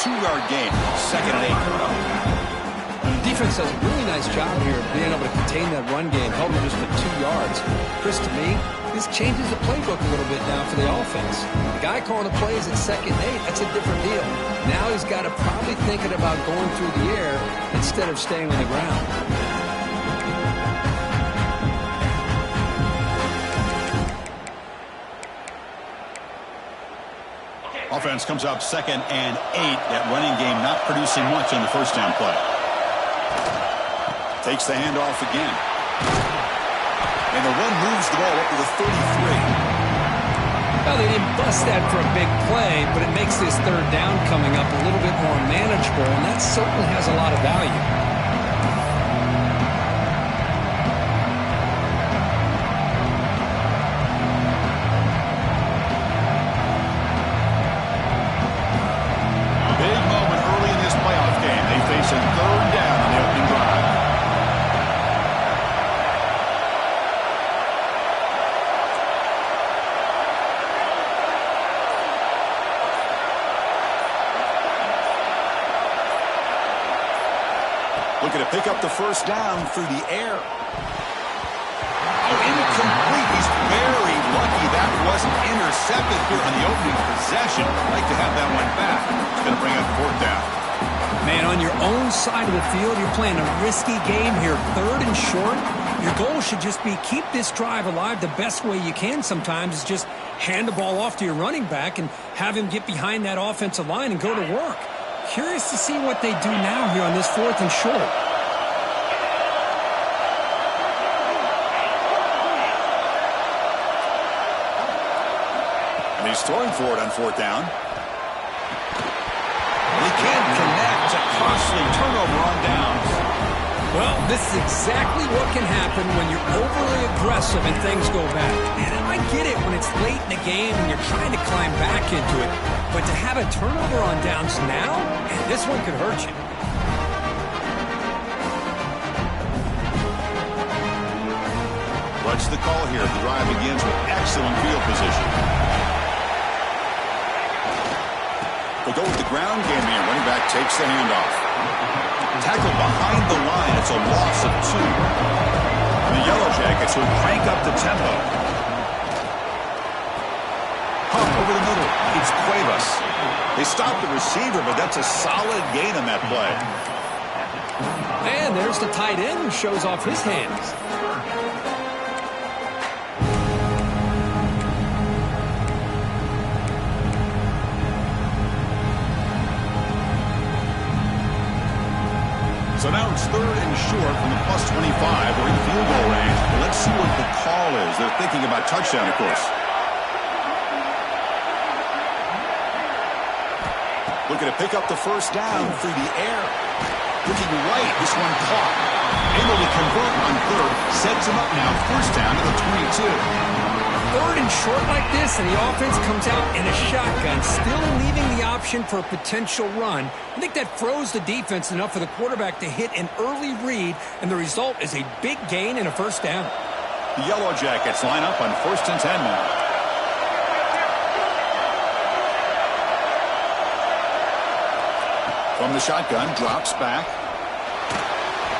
2-yard gain. 2nd and 8. Defense does a really nice job here of being able to contain that run game, held them just for 2 yards. Chris, to me, this changes the playbook a little bit now for the offense. The guy calling the plays at 2nd and 8, that's a different deal. Now he's got to probably thinking about going through the air instead of staying on the ground. Offense comes up 2nd and 8. That running game not producing much on the first down play. Takes the handoff again. And the run moves the ball up to the 33. Well, they didn't bust that for a big play, but it makes this 3rd down coming up a little bit more manageable, and that certainly has a lot of value. Big moment early in this playoff game. They face a 3rd down on the opening drive. Looking to pick up the first down through the air. Oh, incomplete. He's very lucky that wasn't intercepted here on the opening possession. Like to have that one back. It's going to bring up 4th down. Man, on your own side of the field, you're playing a risky game here. 3rd and short. Your goal should just be keep this drive alive. The best way you can sometimes is just hand the ball off to your running back and have him get behind that offensive line and go to work. Curious to see what they do now here on this 4th and short. And he's throwing for it on 4th down. He can't connect. A costly turnover on downs. Well, this is exactly what can happen when you're overly aggressive and things go bad. And I get it when it's late in the game and you're trying to climb back into it. But to have a turnover on downs now, man, this one could hurt you. What's the call here? The drive begins with excellent field position. They go with the ground game here. Running back takes the handoff. Tackled behind the line. It's a loss of 2. The Yellow Jackets will crank up the tempo. Pump over the middle. It's Cuevas. They stop the receiver, but that's a solid gain on that play. And there's the tight end who shows off his hands. So now it's 3rd and short from the +25. They're in field goal range. Let's see what the call is. They're thinking about touchdown, of course. Looking to pick up the first down through the air. Looking right. This one caught. Able to convert on 3rd. Sets him up now. First down to the 22. 3rd and short like this, and the offense comes out in a shotgun, still leaving the option for a potential run. I think that froze the defense enough for the quarterback to hit an early read, and the result is a big gain and a first down. The Yellow Jackets line up on 1st and 10 now. From the shotgun, drops back.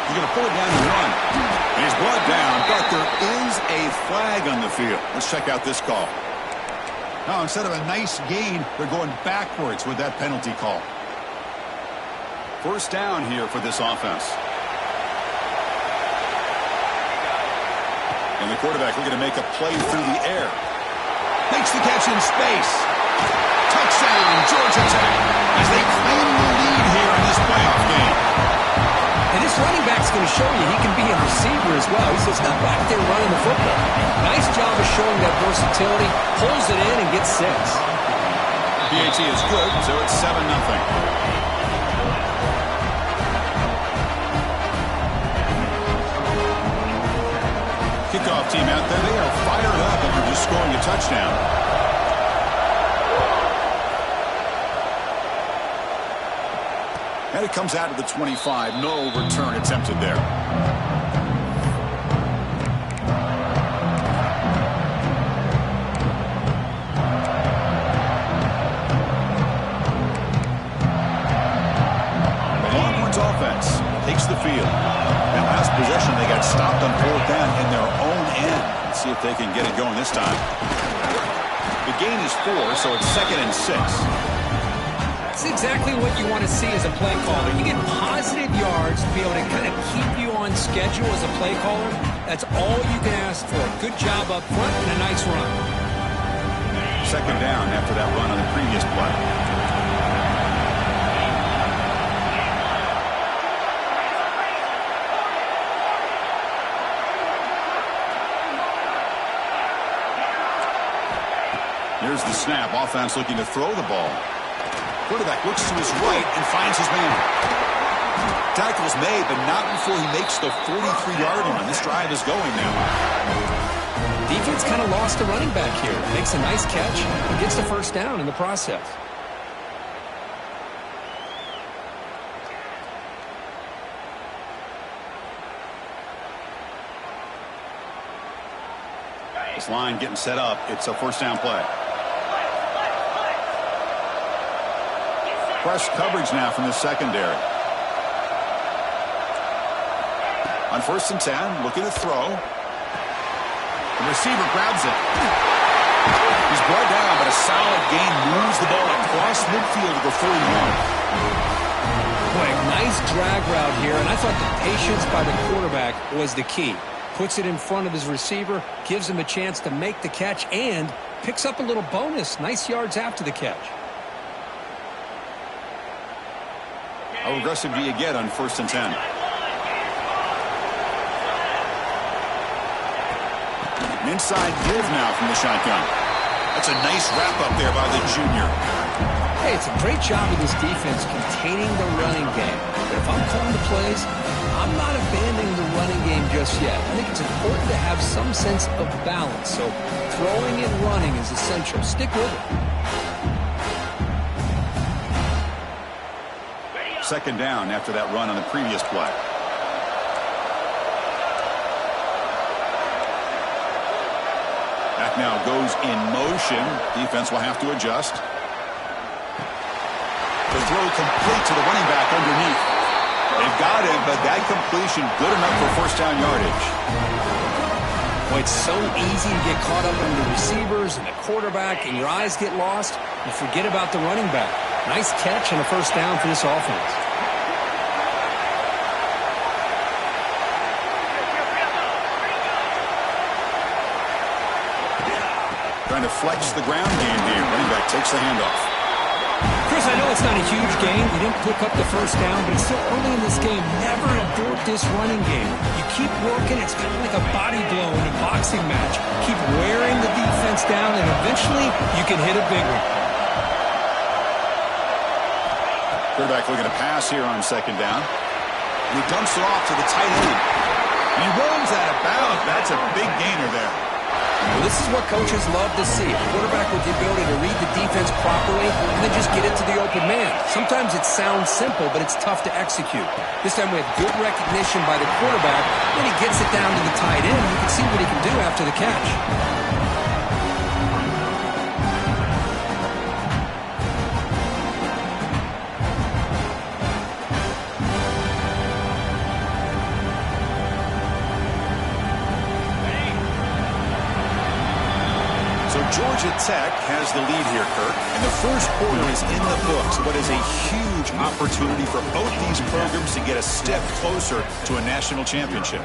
He's going to pull it down and run. And he's brought down, but there is a flag on the field. Let's check out this call. Now, instead of a nice gain, they're going backwards with that penalty call. First down here for this offense. And the quarterback looking to make a play through the air. Makes the catch in space. Touchdown, Georgia Tech, as they claim the lead here in this playoff game. And this running back's going to show you he can be a receiver as well. He's just not back there running the football. Nice job of showing that versatility. Pulls it in and gets 6. PAT is good, so it's 7-0. Kickoff team out there, they are fired up after just scoring a touchdown. And it comes out of the 25. No return attempted there. Lions offense takes the field. That last possession, they got stopped on 4th down in their own end. Let's see if they can get it going this time. The gain is 4, so it's 2nd and 6. That's exactly what you want to see as a play caller. You get positive yards to be able to kind of keep you on schedule as a play caller. That's all you can ask for. Good job up front and a nice run. 2nd down after that run on the previous play. Here's the snap. Offense looking to throw the ball. Quarterback looks to his right and finds his man. Tackle's made, but not before he makes the 43-yard line. This drive is going now. Defense kind of lost a running back here. Makes a nice catch and gets the 1st down in the process. This line getting set up. It's a 1st down play. Press coverage now from the secondary. On 1st and 10, looking to throw. The receiver grabs it. He's brought down, but a solid gain moves the ball across midfield to the 41. Boy, nice drag route here, and I thought the patience by the quarterback was the key. Puts it in front of his receiver, gives him a chance to make the catch, and picks up a little bonus. Nice yards after the catch. How aggressive do you get on 1st and 10? An inside give now from the shotgun. That's a nice wrap up there by the junior. Hey, it's a great job of this defense containing the running game. But if I'm calling the plays, I'm not abandoning the running game just yet. I think it's important to have some sense of balance. So throwing and running is essential. Stick with it. 2nd down after that run on the previous play. Back now goes in motion. Defense will have to adjust. The throw complete to the running back underneath. They've got him, but that completion good enough for 1st down yardage. Boy, it's so easy to get caught up in the receivers and the quarterback, and your eyes get lost. You forget about the running back. Nice catch and a 1st down for this offense. Trying to flex the ground game here. Running back takes the handoff. Chris, I know it's not a huge game. You didn't pick up the 1st down, but it's still early in this game. Never abort this running game. You keep working. It's kind of like a body blow in a boxing match. Keep wearing the defense down, and eventually you can hit a big one. Quarterback looking to pass here on 2nd down. And he dumps it off to the tight end. He runs out of bounds. That's a big gainer there. Well, this is what coaches love to see. A quarterback with the ability to read the defense properly and then just get it to the open man. Sometimes it sounds simple, but it's tough to execute. This time we have good recognition by the quarterback. Then he gets it down to the tight end. You can see what he can do after the catch. Georgia Tech has the lead here, Kirk. And the 1st quarter is in the books, but is a huge opportunity for both these programs to get a step closer to a national championship.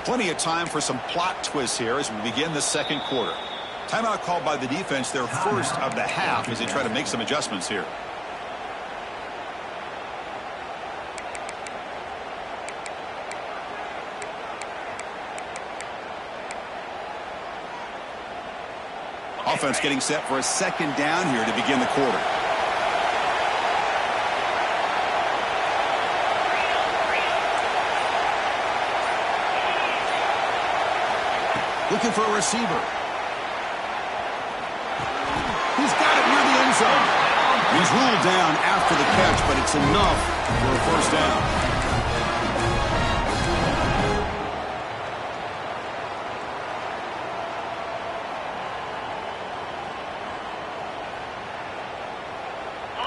Plenty of time for some plot twists here as we begin the 2nd quarter. Timeout called by the defense, their 1st of the half, as they try to make some adjustments here. Offense getting set for a 2nd down here to begin the quarter. Looking for a receiver. He's got it near the end zone. He's ruled down after the catch, but it's enough for a 1st down.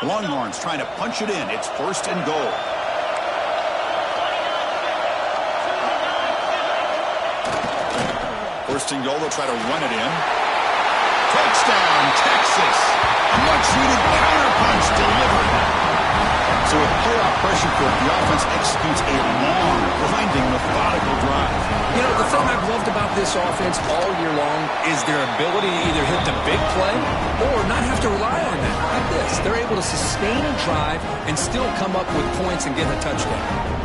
Longhorns trying to punch it in. It's 1st and goal. First and goal, they'll try to run it in. Touchdown, Texas. A much-needed counterpunch delivered. So with playoff pressure for it, the offense executes a long, grinding, methodical drive. You know, the thing I've loved about this offense all year long is their ability to either hit the big play or not have to rely on that. Like this. They're able to sustain a drive and still come up with points and get a touchdown.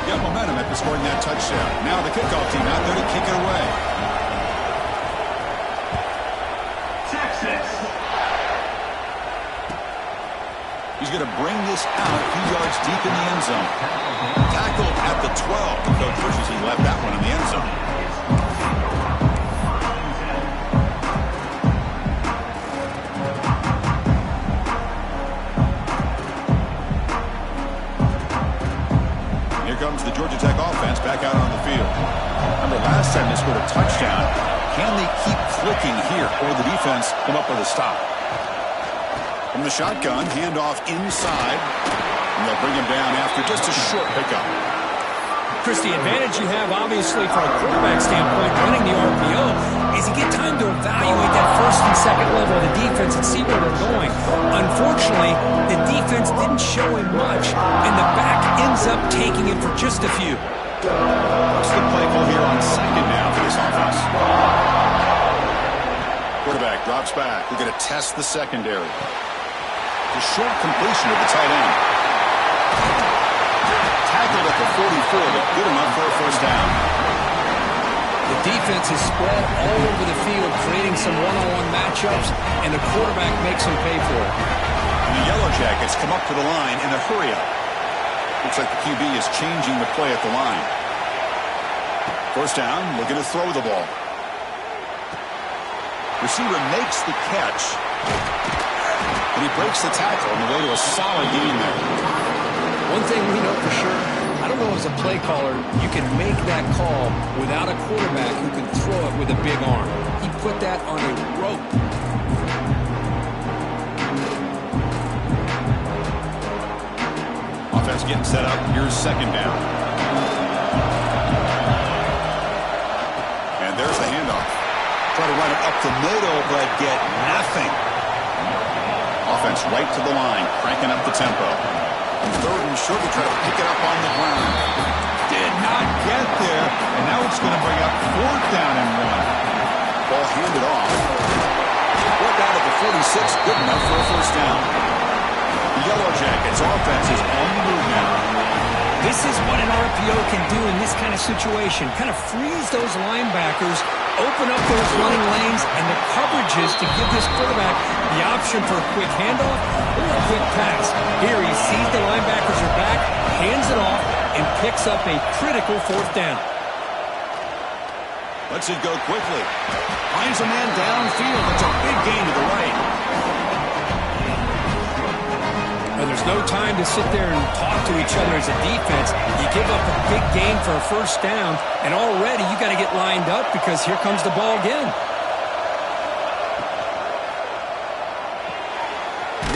Got momentum after scoring that touchdown. Now the kickoff team out there to kick it away. Texas. He's going to bring this out a few yards deep in the end zone. Tackled at the 12. The coach wishes he left that one in the end zone. Here comes the Georgia Tech offense back out on the field. Remember last time they scored a touchdown. Can they keep clicking here, or the defense come up with a stop? From the shotgun, handoff inside. And they'll bring him down after just a short pickup. Chris, the advantage you have, obviously, from a quarterback standpoint, running the RPO, is you get time to evaluate that first and second level of the defense and see where they're going. Unfortunately, the defense didn't show him much, and the back ends up taking it for just a few. What's the play call here on second down for this offense? Quarterback drops back. We're going to test the secondary. A short completion of the tight end. Tackled at the 44, but good enough for a first down. The defense is spread all over the field, creating some one-on-one matchups, and the quarterback makes them pay for it. And the Yellow Jackets come up to the line in a hurry-up. Looks like the QB is changing the play at the line. First down, looking to throw the ball. Receiver makes the catch. And he breaks the tackle on the way to a solid gain there. One thing we know for sure, I don't know as a play caller, you can make that call without a quarterback who can throw it with a big arm. He put that on a rope. Offense getting set up. Here's second down. And there's the handoff. Try to run it up the middle, but get nothing. Offense right to the line, cranking up the tempo. And third and short, we try to pick it up on the ground. Did not get there, and now it's going to bring up fourth down and one. Ball handed off. Brought down at the 46, good enough for a first down. The Yellow Jackets offense is on the move now. This is what an RPO can do in this kind of situation. Kind of freeze those linebackers, open up those running lanes and the coverages to give this quarterback the option for a quick handoff or a quick pass. Here he sees the linebackers are back, hands it off, and picks up a critical fourth down. Lets it go quickly. Finds a man downfield. That's a big gain to the right. Well, there's no time to sit there and talk to each other as a defense. You give up a big gain for a first down, and already you got to get lined up because here comes the ball again.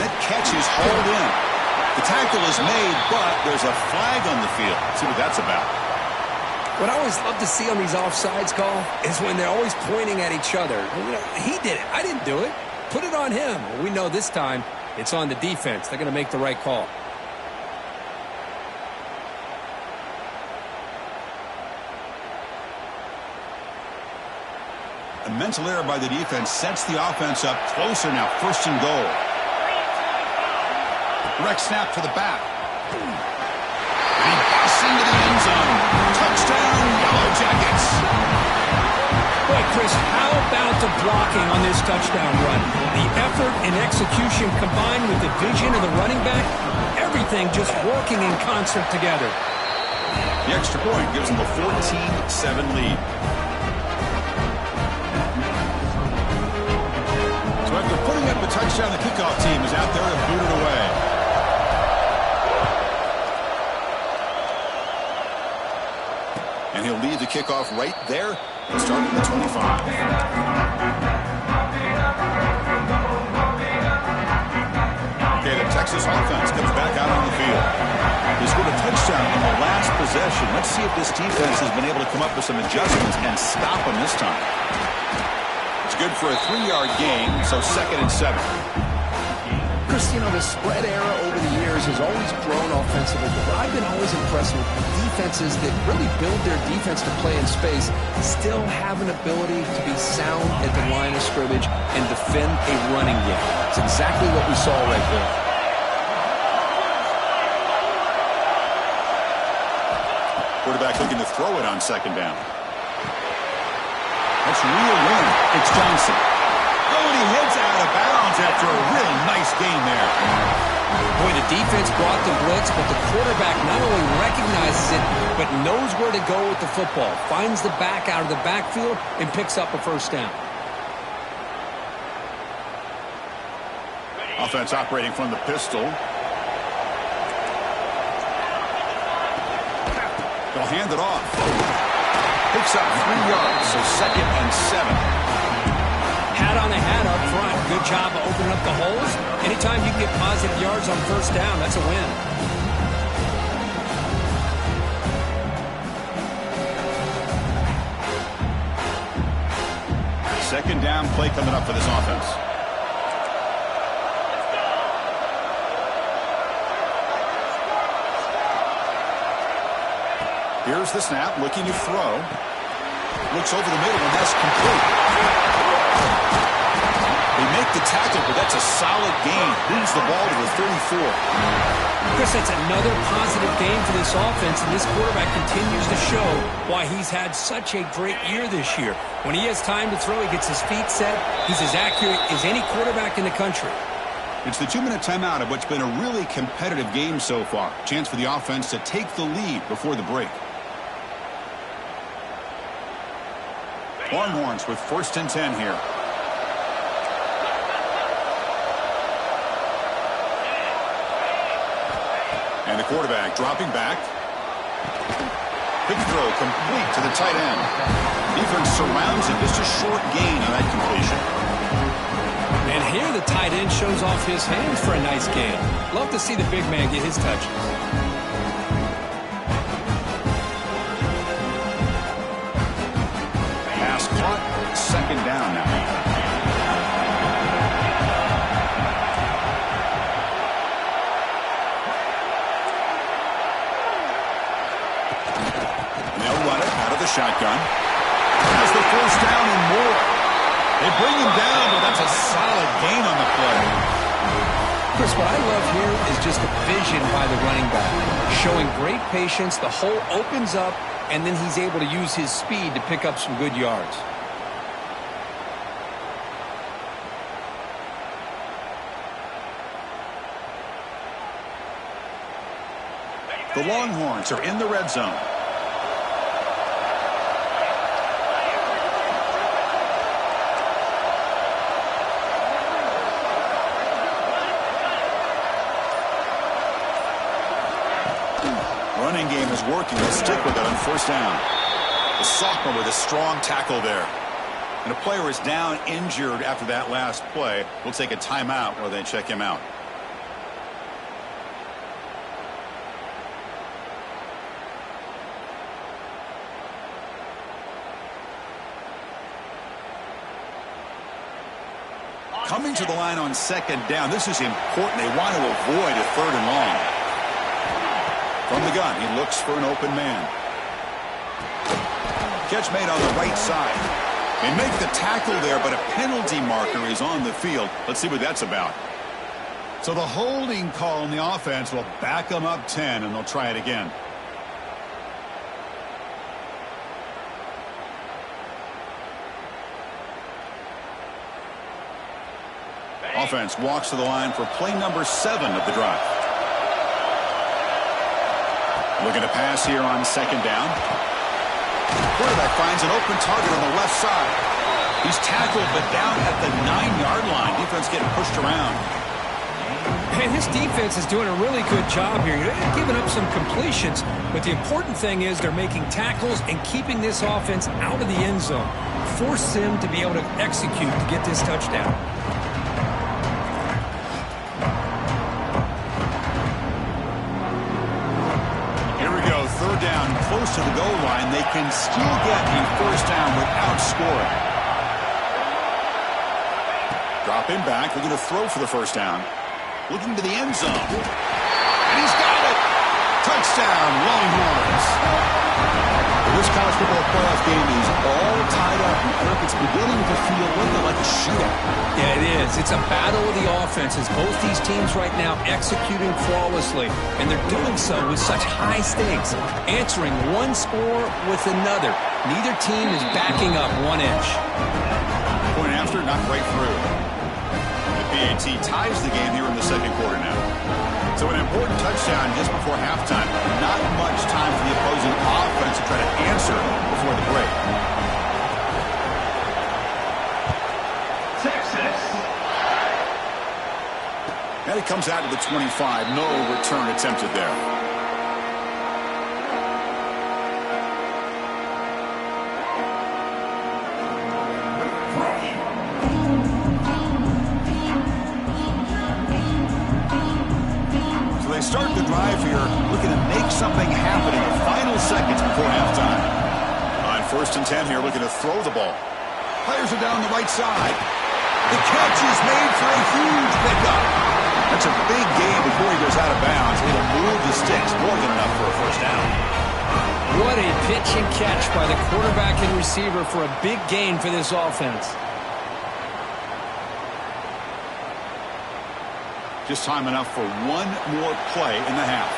That catch is hauled in. The tackle is made, but there's a flag on the field. Let's see what that's about. What I always love to see on these offsides call is when they're always pointing at each other. You know, he did it. I didn't do it. Put it on him. Well, we know this time it's on the defense. They're going to make the right call. A mental error by the defense sets the offense up closer now. First and goal. Direct snap to the back. And he busts into the end zone. Touchdown, Yellow Jackets. Boy, Chris, how about the blocking on this touchdown run? The effort and execution combined with the vision of the running back, everything just working in concert together. The extra point gives them a 14-7 lead. So after putting up a touchdown, the kickoff team is out there to boot it away. And he'll lead the kickoff right there and start at the 25. Okay, the Texas offense comes back out on the field. They scored a touchdown on the last possession. Let's see if this defense has been able to come up with some adjustments and stop them this time. It's good for a 3-yard gain, so 2nd and 7. Chris, the spread era over the years has always grown offensively, but I've been always impressed with defenses that really build their defense to play in space, still have an ability to be sound at the line of scrimmage and defend a running game. It's exactly what we saw right there. Quarterback looking to throw it on 2nd down. That's real win. It's Johnson. Oh, and he heads out of bounds after a real nice gain there. Boy, the defense brought the blitz, but the quarterback not only recognizes it, but knows where to go with the football. Finds the back out of the backfield and picks up a 1st down. Offense operating from the pistol. They'll hand it off. Picks up 3 yards, so 2nd and 7. Hat on a hat up front. Good job of opening up the holes. Anytime you can get positive yards on 1st down, that's a win. Second down play coming up for this offense. Here's the snap, looking to throw. Looks over the middle, and that's complete. They make the tackle, but that's a solid gain. Moves the ball to the 34. Chris, that's another positive game for this offense, and this quarterback continues to show why he's had such a great year this year. When he has time to throw, he gets his feet set. He's as accurate as any quarterback in the country. It's the 2-minute timeout of what's been a really competitive game so far. Chance for the offense to take the lead before the break. Longhorns with 1st and 10 here. And the quarterback dropping back. Big throw complete to the tight end. Defense surrounds him. Just a short gain on that completion. And here the tight end shows off his hands for a nice gain. Love to see the big man get his touches. Pass caught. 2nd down now. Shotgun. Has the 1st down and more. They bring him down, but that's a solid gain on the play. Chris, what I love here is just the vision by the running back. Showing great patience, the hole opens up, and then he's able to use his speed to pick up some good yards. The Longhorns are in the red zone. Running game is working. Let's stick with it on 1st down. The sophomore with a strong tackle there. And a player is down injured after that last play. We'll take a timeout while they check him out. Coming to the line on 2nd down. This is important. They want to avoid a 3rd and long. From the gun, he looks for an open man. Catch made on the right side. They make the tackle there, but a penalty marker is on the field. Let's see what that's about. So the holding call on the offense will back them up 10, and they'll try it again. Offense walks to the line for play number 7 of the drive. Looking to pass here on 2nd down. Quarterback finds an open target on the left side. He's tackled, but down at the 9-yard line. Defense getting pushed around. And this defense is doing a really good job here. They're giving up some completions, but the important thing is they're making tackles and keeping this offense out of the end zone. Force them to be able to execute to get this touchdown. close to the goal line, they can still get a first down without scoring. Dropping back, looking to throw for the first down. Looking to the end zone. And he's got it! Touchdown, Longhorns! This college football playoff game is all tied up. Kirk, it's beginning to feel a little bit like a shootout. Yeah, it is. It's a battle of the offenses. Both these teams right now executing flawlessly, and they're doing so with such high stakes, answering one score with another. Neither team is backing up 1 inch. Point after, not right through. The PAT ties the game here in the second quarter now. So an important touchdown just before halftime. Not much time for the opposing offense to try to answer before the break. Texas. And it comes out to the 25. No return attempted there. Start the drive here, looking to make something happen in the final seconds before halftime. On 1st and 10 here, looking to throw the ball. Players are down the right side. The catch is made for a huge pickup. That's a big gain before he goes out of bounds. It'll move the sticks more than enough for a first down. What a pitch and catch by the quarterback and receiver for a big gain for this offense. Just time enough for one more play in the half.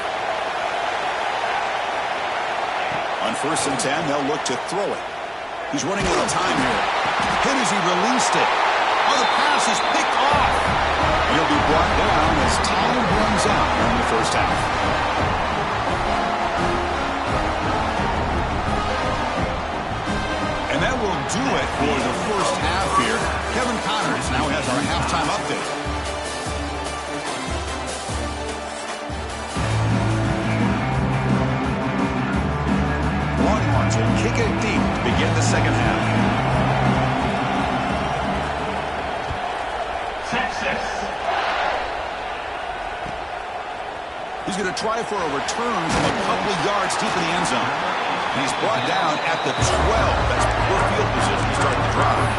On 1st and 10, they'll look to throw it. He's running out of time here. Hit as he released it. Oh, the pass is picked off. And he'll be brought down as time runs out in the first half. And that will do it for the first half here. Kevin Connors now has our halftime update. Will kick it deep to begin the second half. Texas. He's going to try for a return from a couple of yards deep in the end zone. And he's brought down at the 12. That's poor field position to start the drive.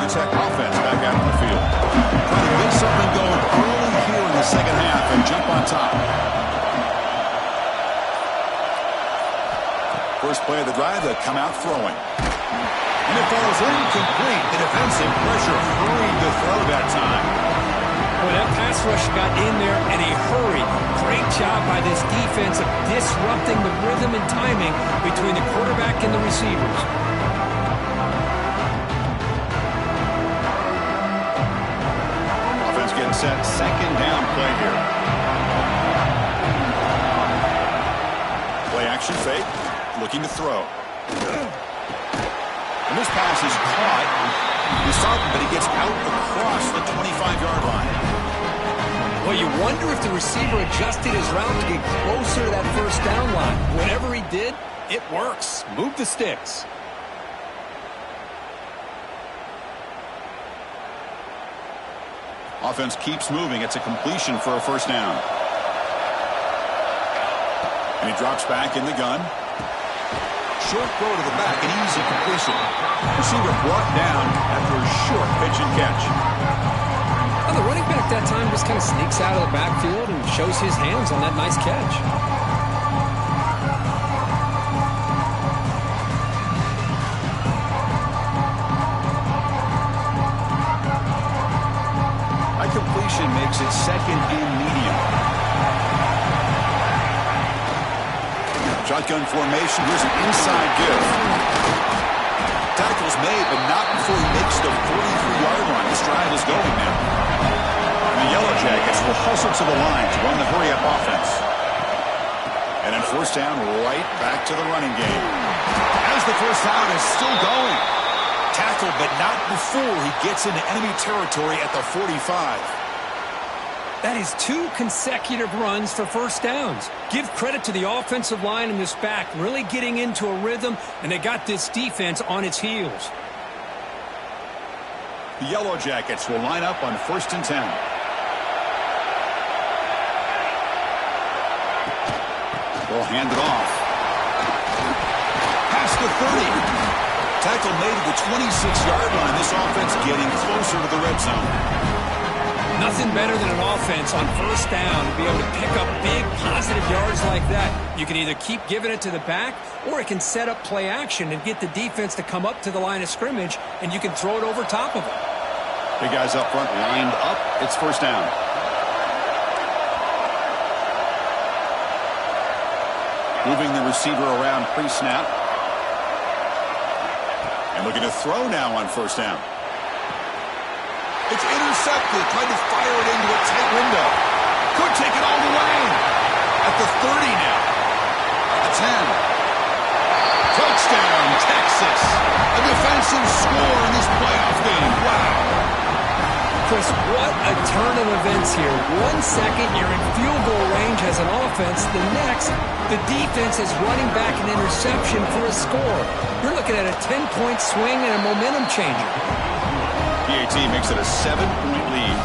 Tech offense back out on the field. Trying to get something going early here in the second half and jump on top. First play of the drive, they come out throwing. And it falls incomplete. The defensive pressure hurried to throw that time. Well, that pass rush got in there in a hurry. Great job by this defense of disrupting the rhythm and timing between the quarterback and the receivers. Set second down play here. Play action fake, looking to throw. And this pass is caught. You saw it, but he gets out across the 25-yard line. Well, you wonder if the receiver adjusted his route to get closer to that first down line. Whatever he did, it works. Move the sticks. Offense keeps moving. It's a completion for a first down. And he drops back in the gun. Short throw to the back, an easy completion. Receiver brought down after a short pitch and catch. Well, the running back that time just kind of sneaks out of the backfield and shows his hands on that nice catch. Completion makes it second and medium. Shotgun formation. Here's an inside give. Tackle's made, but not before he makes the 43-yard line. This drive is going now. And the Yellow Jackets will hustle to the line to run the hurry-up offense. And then first down, right back to the running game. As the first down is still going. Tackle, but not before he gets into enemy territory at the 45. That is 2 consecutive runs for first downs. Give credit to the offensive line in this back, really getting into a rhythm, and they got this defense on its heels. The Yellow Jackets will line up on 1st and 10. They'll hand it off. Past the 30. Tackle made at the 26-yard line. This offense getting closer to the red zone. Nothing better than an offense on first down to be able to pick up big positive yards like that. You can either keep giving it to the back, or it can set up play action and get the defense to come up to the line of scrimmage, and you can throw it over top of them. Big guys up front lined up. It's first down. Moving the receiver around pre-snap. And looking to throw now on first down. It's intercepted. Trying to fire it into a tight window. Could take it all the way. At the 30 now. At the 10. Touchdown, Texas. A defensive score in this playoff game. Wow. Chris, what a turn of events here. 1 second, you're in field goal range as an offense. The next, the defense is running back an interception for a score. You're looking at a 10-point swing and a momentum changer. PAT makes it a 7-point lead.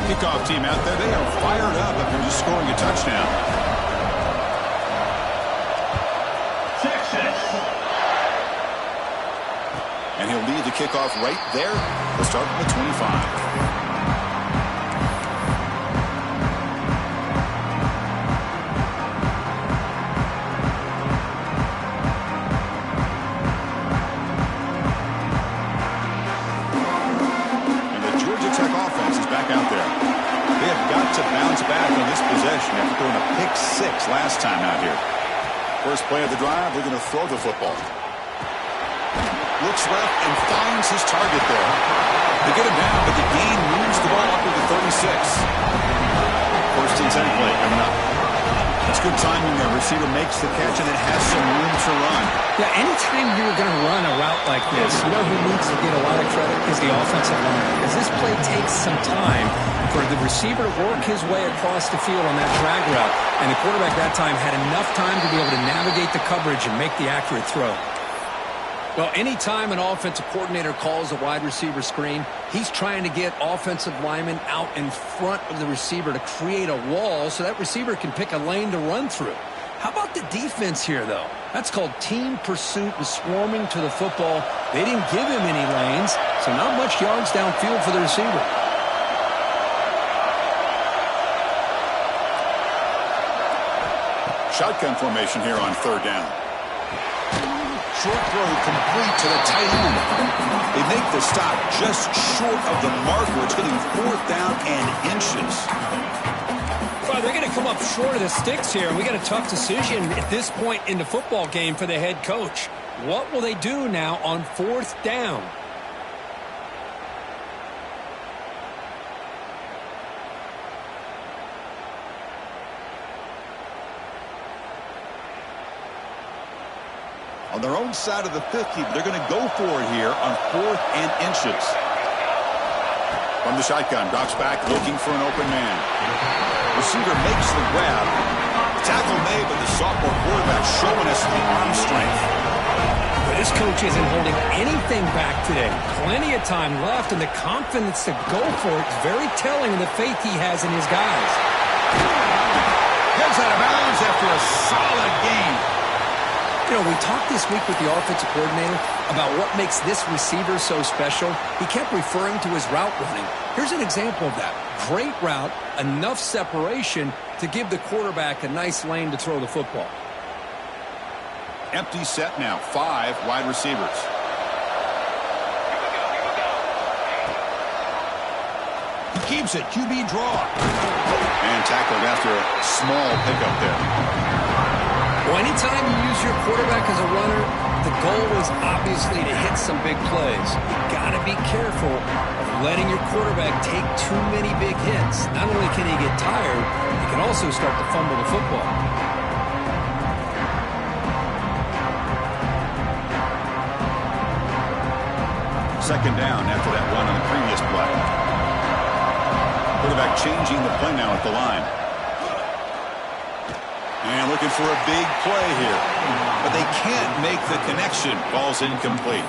Kickoff team out there, they are fired up after just scoring a touchdown. And he'll lead the kickoff right there. We'll start from the 25. Last time out here. First play of the drive, they're going to throw the football. Looks left and finds his target there. They get him down, but the gain moves the ball up to the 36. First and 10 play coming up. That's good timing there. Receiver makes the catch and it has some room to run. Yeah, anytime you're going to run a route like this, you know who needs to get a lot of credit is the offensive line. Because this play takes some time for the receiver to work his way across the field on that drag route. And the quarterback that time had enough time to be able to navigate the coverage and make the accurate throw. Well, anytime an offensive coordinator calls a wide receiver screen, he's trying to get offensive linemen out in front of the receiver to create a wall so that receiver can pick a lane to run through. How about the defense here, though? That's called team pursuit and swarming to the football. They didn't give him any lanes, so not much yards downfield for the receiver. Shotgun formation here on third down. Short throw complete to the tight end. They make the stop just short of the marker. It's getting 4th down and inches. Well, they're going to come up short of the sticks here, and we got a tough decision at this point in the football game for the head coach. What will they do now on 4th down? On their own side of the 50, they're going to go for it here on 4th and inches. From the shotgun, drops back looking for an open man. Receiver makes the grab. Tackle made, but the sophomore quarterback showing us the arm strength. But this coach isn't holding anything back today. Plenty of time left, and the confidence to go for it is very telling of the faith he has in his guys. Gets out of bounds after a solid game. You know, we talked this week with the offensive coordinator about what makes this receiver so special. He kept referring to his route running. Here's an example of that. Great route, enough separation to give the quarterback a nice lane to throw the football. Empty set now, 5 wide receivers. He keeps it, QB draw. And tackled after a small pickup there. Well, anytime you use your quarterback as a runner, the goal is obviously to hit some big plays. You got to be careful of letting your quarterback take too many big hits. Not only can he get tired, he can also start to fumble the football. Second down after that run on the previous play. Quarterback changing the play now at the line. And looking for a big play here. But they can't make the connection. Ball's incomplete.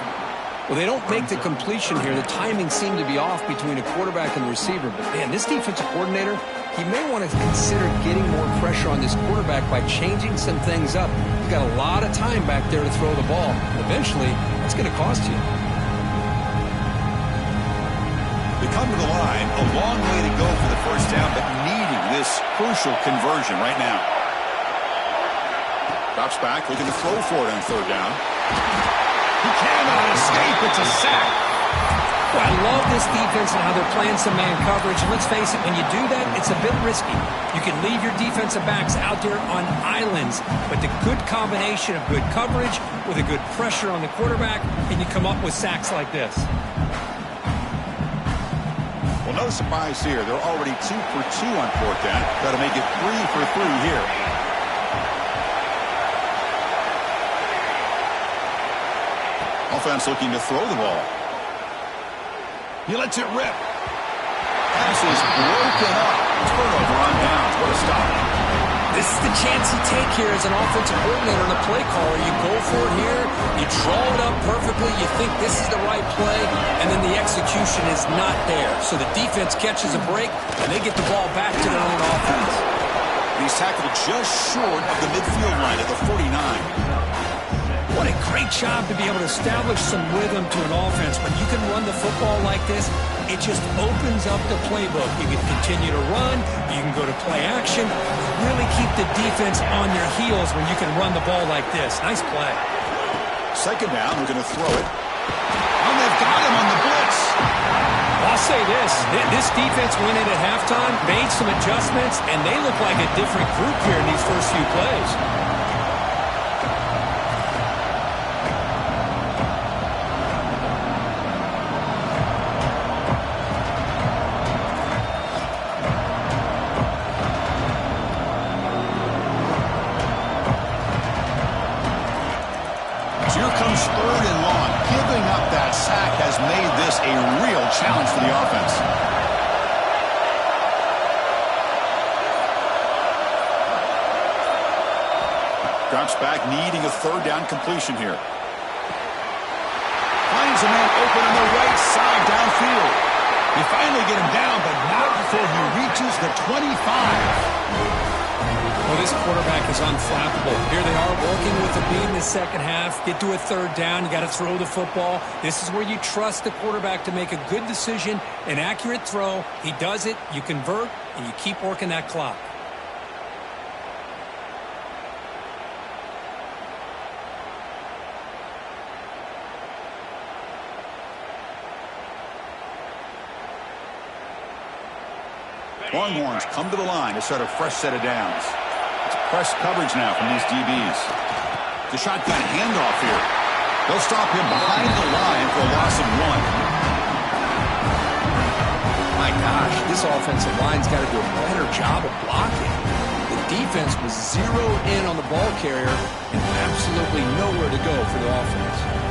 Well, they don't make the completion here. The timing seemed to be off between a quarterback and the receiver. But, man, this defensive coordinator, he may want to consider getting more pressure on this quarterback by changing some things up. You've got a lot of time back there to throw the ball. Eventually, that's going to cost you. They come to the line, a long way to go for the first down, but needing this crucial conversion right now. Drops back, looking to throw for it on third down. He cannot escape. It's a sack. Well, I love this defense and how they're playing some man coverage. And let's face it, when you do that, it's a bit risky. You can leave your defensive backs out there on islands, but the good combination of good coverage with a good pressure on the quarterback, and you come up with sacks like this. Well, no surprise here. They're already 2 for 2 on fourth down. Got to make it 3 for 3 here. Offense looking to throw the ball. He lets it rip. Pass is broken up. Turnover on downs. What a stop. This is the chance you take here as an offensive coordinator and a play caller. You go for it here. You draw it up perfectly. You think this is the right play, and then the execution is not there. So the defense catches a break, and they get the ball back to their own offense. He's tackled just short of the midfield line at the 49. What a great job to be able to establish some rhythm to an offense. When you can run the football like this, it just opens up the playbook. You can continue to run. You can go to play action. Really keep the defense on their heels when you can run the ball like this. Nice play. Second down, we're going to throw it. And they've got him on the blitz. I'll say this defense went in at halftime, made some adjustments, and they look like a different group here in these first few plays. Here comes third and long. Giving up that sack has made this a real challenge for the offense. Drops back, needing a third down completion here. Finds a man open on the right side downfield. You finally get him down, but not before he reaches the 25. Well, this quarterback is unflappable. Here they are working with the beat in the second half. Get to a third down. You got to throw the football. This is where you trust the quarterback to make a good decision, an accurate throw. He does it, you convert, and you keep working that clock. Longhorns come to the line to start a fresh set of downs. It's press coverage now from these DBs. The shotgun handoff here. They'll stop him behind the line for a loss of 1. My gosh, this offensive line's got to do a better job of blocking. The defense was zeroed in on the ball carrier and absolutely nowhere to go for the offense.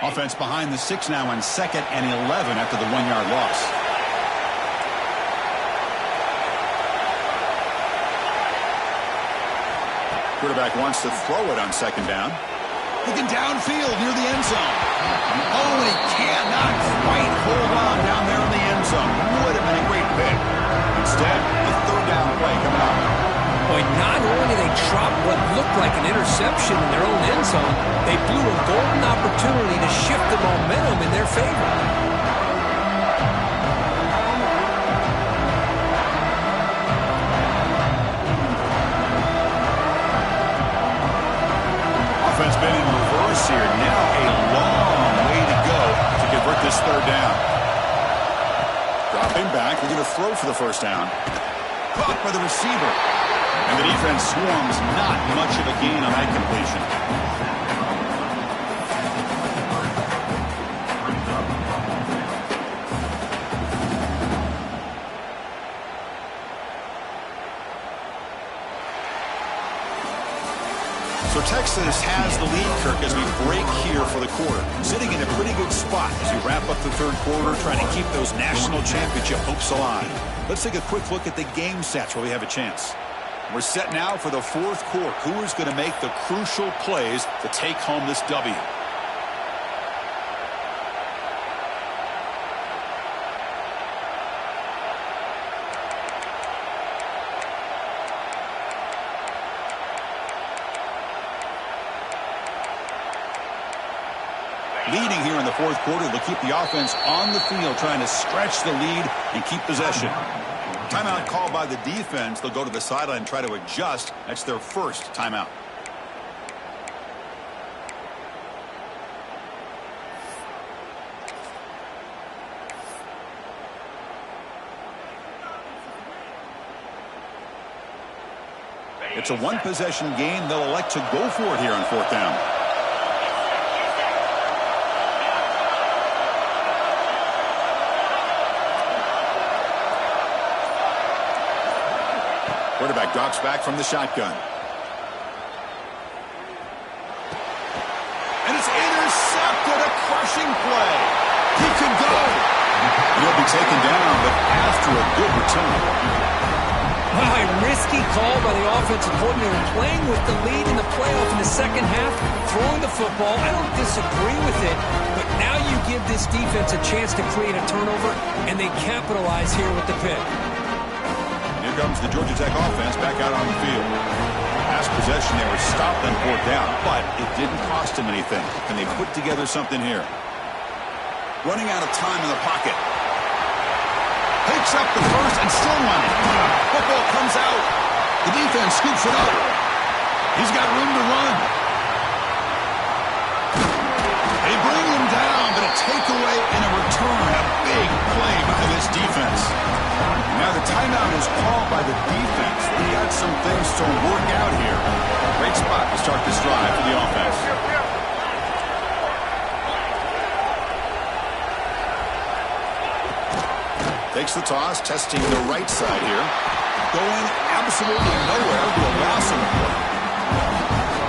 Offense behind the 6 now on 2nd and 11 after the 1-yard loss. Quarterback wants to throw it on 2nd down. Looking downfield near the end zone. Oh, and he cannot quite hold on down there in the end zone. Would have been a great pick. Instead, the third down play coming up. Boy, not only did they drop what looked like an interception in their own end zone, they blew a golden opportunity to shift the momentum in their favor. Offense been in reverse here. Now a long way to go to convert this third down. Dropping back, we're going to throw for the first down. Caught by the receiver. And the defense swarms, not much of a gain on that completion. Texas has the lead, Kirk, as we break here for the quarter. Sitting in a pretty good spot as we wrap up the third quarter, trying to keep those national championship hopes alive. Let's take a quick look at the game stats where we have a chance. We're set now for the fourth quarter. Who is going to make the crucial plays to take home this W? Leading here in the fourth quarter, they'll keep the offense on the field, trying to stretch the lead and keep possession. Timeout called by the defense. They'll go to the sideline and try to adjust. That's their first timeout. It's a one-possession game. They'll elect to go for it here on fourth down. Quarterback drops back from the shotgun. And it's intercepted. A crushing play. He could go. He'll be taken down, but after a good return. Wow, a risky call by the offensive coordinator, playing with the lead in the playoff in the second half, throwing the football. I don't disagree with it, but now you give this defense a chance to create a turnover, and they capitalize here with the pick. Here comes the Georgia Tech offense back out on the field. Last possession, they were stopped and poured down, but it didn't cost them anything. And they put together something here. Running out of time in the pocket. Picks up the first and still running. Football comes out. The defense scoops it up. He's got room to run. They bring him down, but a takeaway and a return. A big play by this defense. Now the timeout is called by the defense. They got some things to work out here. Great spot to start this drive for the offense. Takes the toss, testing the right side here. Going absolutely nowhere to allow some play.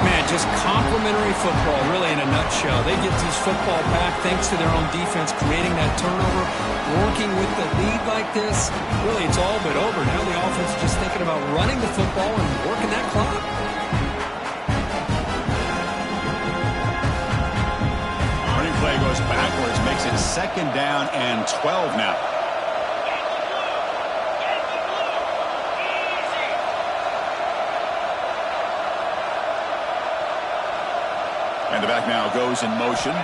Man, just complimentary football, really, in a nutshell. They get this football back thanks to their own defense, creating that turnover, working with the lead like this. Really, it's all but over. Now the offense is just thinking about running the football and working that clock. Running play goes backwards, makes it second down and 12 now. And the back now goes in motion.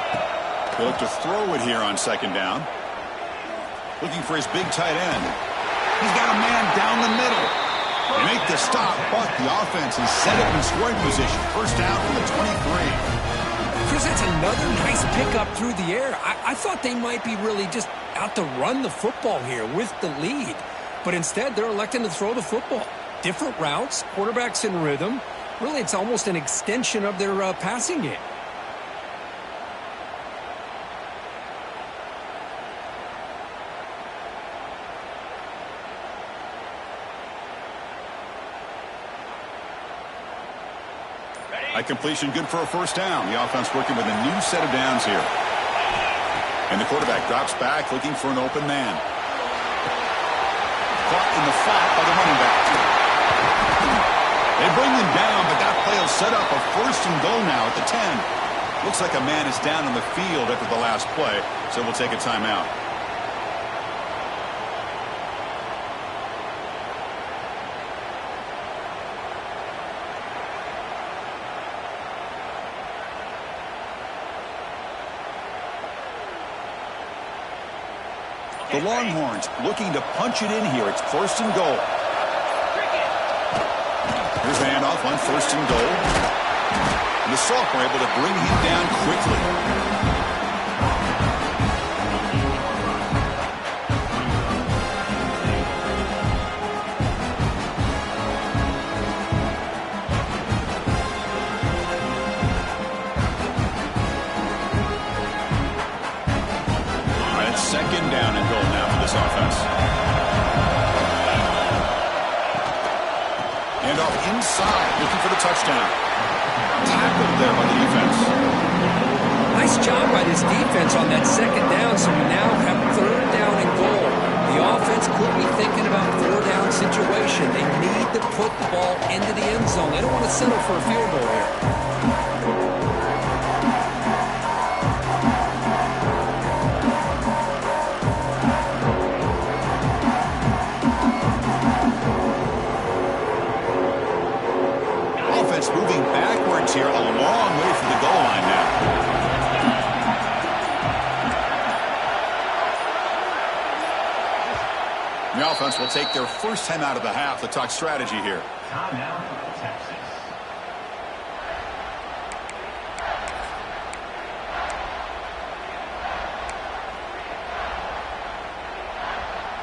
He'll look to throw it here on second down. Looking for his big tight end. He's got a man down the middle. They make the stop, but the offense is set up in scoring position. First down from the 23. Chris, that's another nice pickup through the air. I thought they might be really just out to run the football here with the lead. But instead, they're electing to throw the football. Different routes, quarterbacks in rhythm. Really, it's almost an extension of their passing game. A completion good for a first down. The offense working with a new set of downs here. And the quarterback drops back looking for an open man. Caught in the flat by the running back. They bring them down, but that play will set up a first and goal now at the 10. Looks like a man is down on the field after the last play, so we'll take a timeout. The Longhorns looking to punch it in here. It's first and goal. Here's the handoff on first and goal. And the sophomore able to bring him down quickly. Second down and goal now for this offense. And off inside, looking for the touchdown. tackled there by the defense. Nice job by this defense on that second down, so we now have third down and goal. The offense could be thinking about third down situation. They need to put the ball into the end zone. They don't want to settle for a field goal here. Offense moving backwards here, a long way from the goal line now. The offense will take their first time out of the half to talk strategy here. Timeout, Texas.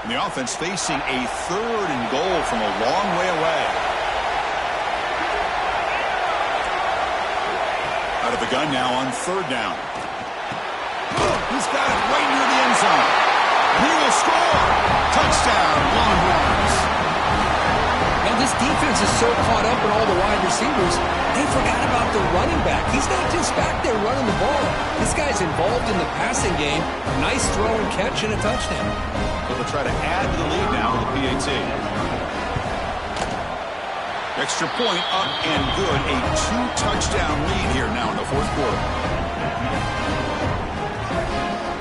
And the offense facing a third and goal from a long way away. Out of the gun now on third down. He's got it right near the end zone. He will score. Touchdown, Longhorns. Now this defense is so caught up in all the wide receivers, they forgot about the running back. He's not just back there running the ball. This guy's involved in the passing game. Nice throw and catch and a touchdown. So they'll try to add to the lead now with the PAT. Extra point up and good. A two-touchdown lead here now in the fourth quarter.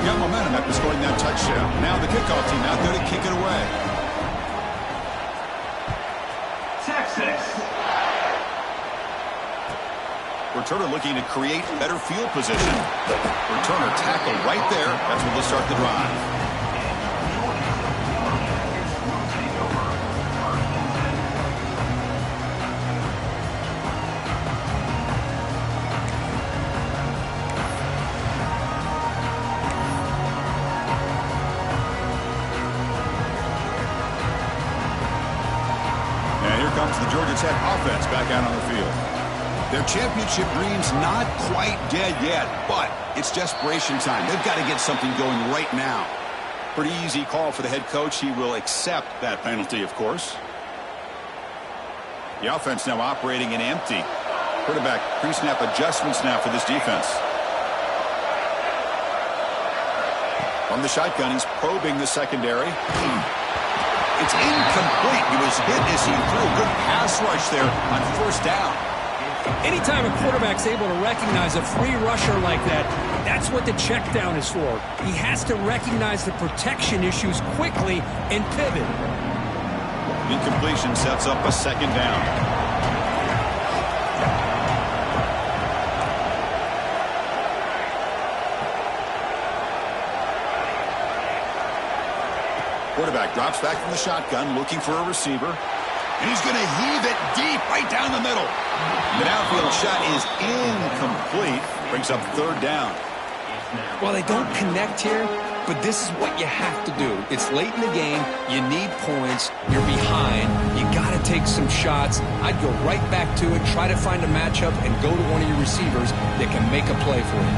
Got momentum after scoring that touchdown. Now the kickoff team out there to kick it away. Texas. Returner looking to create better field position. Returner tackle right there. That's where they'll start the drive. The Georgia Tech offense back out on the field. Their championship dream's not quite dead yet, but it's desperation time. They've got to get something going right now. Pretty easy call for the head coach. He will accept that penalty, of course. The offense now operating in empty. Quarterback pre-snap adjustments now for this defense. From the shotgun, he's probing the secondary. It's incomplete. He was hit as he threw a good pass rush there on first down. Anytime a quarterback's able to recognize a free rusher like that, that's what the check down is for. He has to recognize the protection issues quickly and pivot. Incompletion sets up a second down. Quarterback drops back from the shotgun, looking for a receiver. And he's going to heave it deep right down the middle. The downfield shot is incomplete. Brings up third down. Well, they don't connect here, but this is what you have to do. It's late in the game. You need points. You're behind. You got to take some shots. I'd go right back to it, try to find a matchup, and go to one of your receivers that can make a play for you.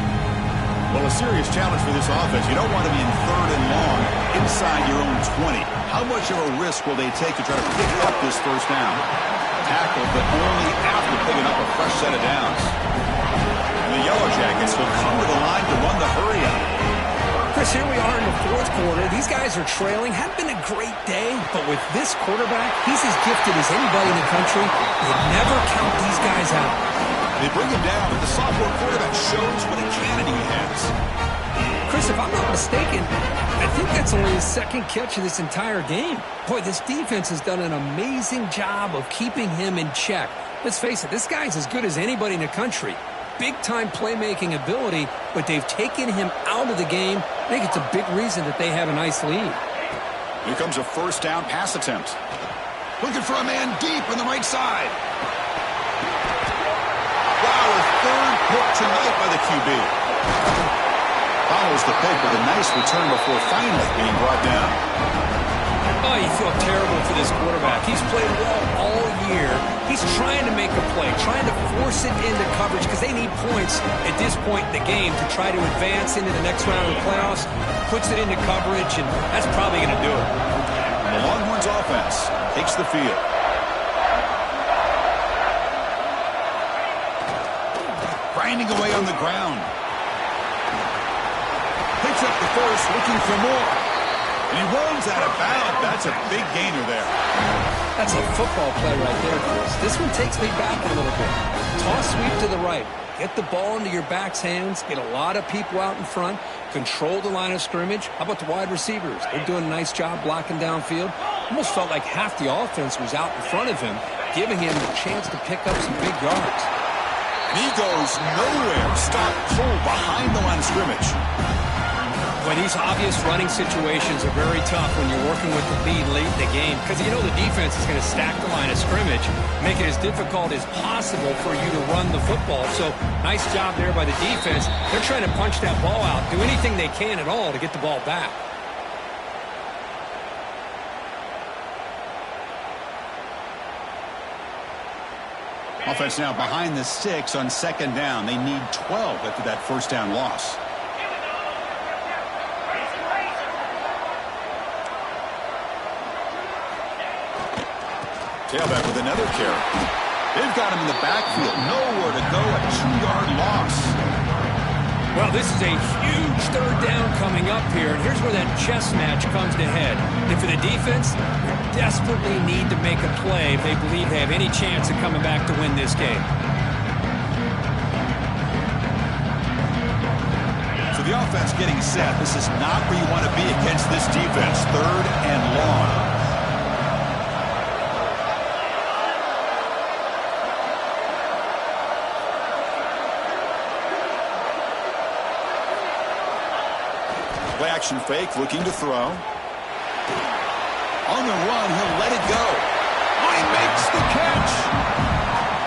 Well, a serious challenge for this offense. You don't want to be in third and long inside your own 20. How much of a risk will they take to try to pick up this first down? Tackled, but only after picking up a fresh set of downs. And the Yellow Jackets will come to the line to run the hurry-up. Chris, here we are in the fourth quarter. These guys are trailing. Had been a great day, but with this quarterback, he's as gifted as anybody in the country. You never count these guys out. They bring him down, but the sophomore quarterback shows what a cannon he has. Chris, if I'm not mistaken, I think that's only his second catch of this entire game. Boy, this defense has done an amazing job of keeping him in check. Let's face it, this guy's as good as anybody in the country. Big-time playmaking ability, but they've taken him out of the game. I think it's a big reason that they have a nice lead. Here comes a first down pass attempt. Looking for a man deep on the right side. Wow, a third pick tonight by the QB. Follows the pick with a nice return before finally being brought down. Oh, you feel terrible for this quarterback. He's played well all year. He's trying to make a play, trying to force it into coverage because they need points at this point in the game to try to advance into the next round of the playoffs. Puts it into coverage, and that's probably going to do it. The Longhorns offense takes the field. grinding away on the ground. Picks up the first, looking for more. And he runs out of bounds. That's a big gainer there. That's a football play right there, Chris. This one takes me back a little bit. Toss sweep to the right. Get the ball into your back's hands. Get a lot of people out in front. Control the line of scrimmage. How about the wide receivers? They're doing a nice job blocking downfield. Almost felt like half the offense was out in front of him, giving him the chance to pick up some big yards. And he goes nowhere. Stop cold behind the line of scrimmage. Boy, these obvious running situations are very tough when you're working with the lead late in the game because you know the defense is going to stack the line of scrimmage, make it as difficult as possible for you to run the football. So nice job there by the defense. They're trying to punch that ball out, do anything they can at all to get the ball back. Offense now behind the 6 on second down. They need 12 after that first down loss. Tailback with another carry. They've got him in the backfield. Nowhere to go. A 2-yard loss. Well, this is a huge third down coming up here, and here's where that chess match comes to head. And for the defense, they desperately need to make a play if they believe they have any chance of coming back to win this game. So the offense getting set. This is not where you want to be against this defense. Third and long. Play action fake, looking to throw. On the run, he'll let it go. Oh, he makes the catch.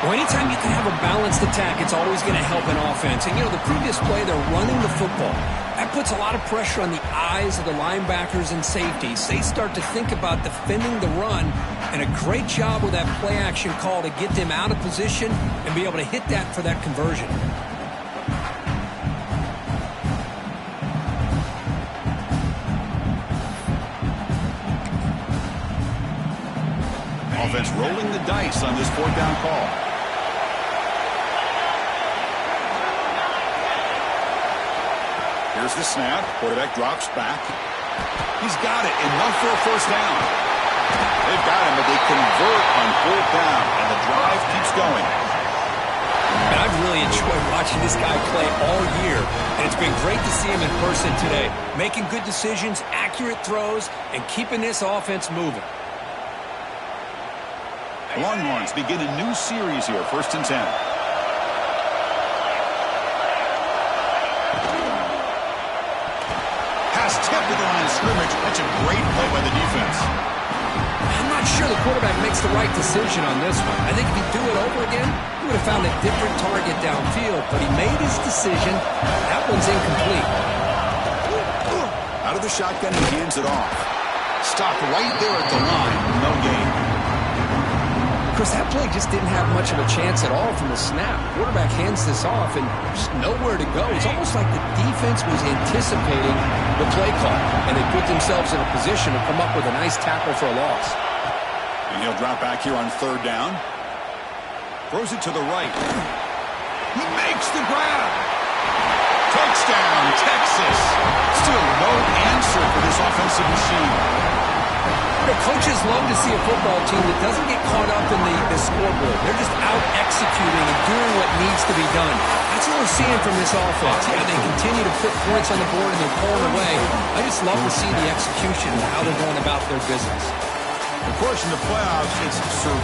Well, anytime you can have a balanced attack, it's always going to help an offense. And, you know, the previous play, they're running the football. That puts a lot of pressure on the eyes of the linebackers and safeties. They start to think about defending the run, and a great job with that play action call to get them out of position and be able to hit that for that conversion. Offense rolling the dice on this fourth down call. Here's the snap. Quarterback drops back. He's got it. Enough for a first down. They've got him, but they convert on fourth down, and the drive keeps going. And I've really enjoyed watching this guy play all year, and it's been great to see him in person today, making good decisions, accurate throws, and keeping this offense moving. The Longhorns begin a new series here, 1st and 10. Pass tipped to the line of scrimmage. That's a great play by the defense. I'm not sure the quarterback makes the right decision on this one. I think if he'd do it over again, he would have found a different target downfield, but he made his decision. That one's incomplete. Out of the shotgun, he hands it off. Stopped right there at the line. No gain. Chris, that play just didn't have much of a chance at all from the snap. Quarterback hands this off and just nowhere to go. It's almost like the defense was anticipating the play call, and they put themselves in a position to come up with a nice tackle for a loss. And he'll drop back here on third down. Throws it to the right. He makes the grab. Touchdown, Texas. Still no answer for this offensive machine. The coaches love to see a football team that doesn't get caught up in the scoreboard. They're just out executing and doing what needs to be done. That's what we're seeing from this offense. Yeah, they continue to put points on the board and they're pulling away. I just love to see the execution and how they're going about their business. Of course, in the playoffs, it's survival.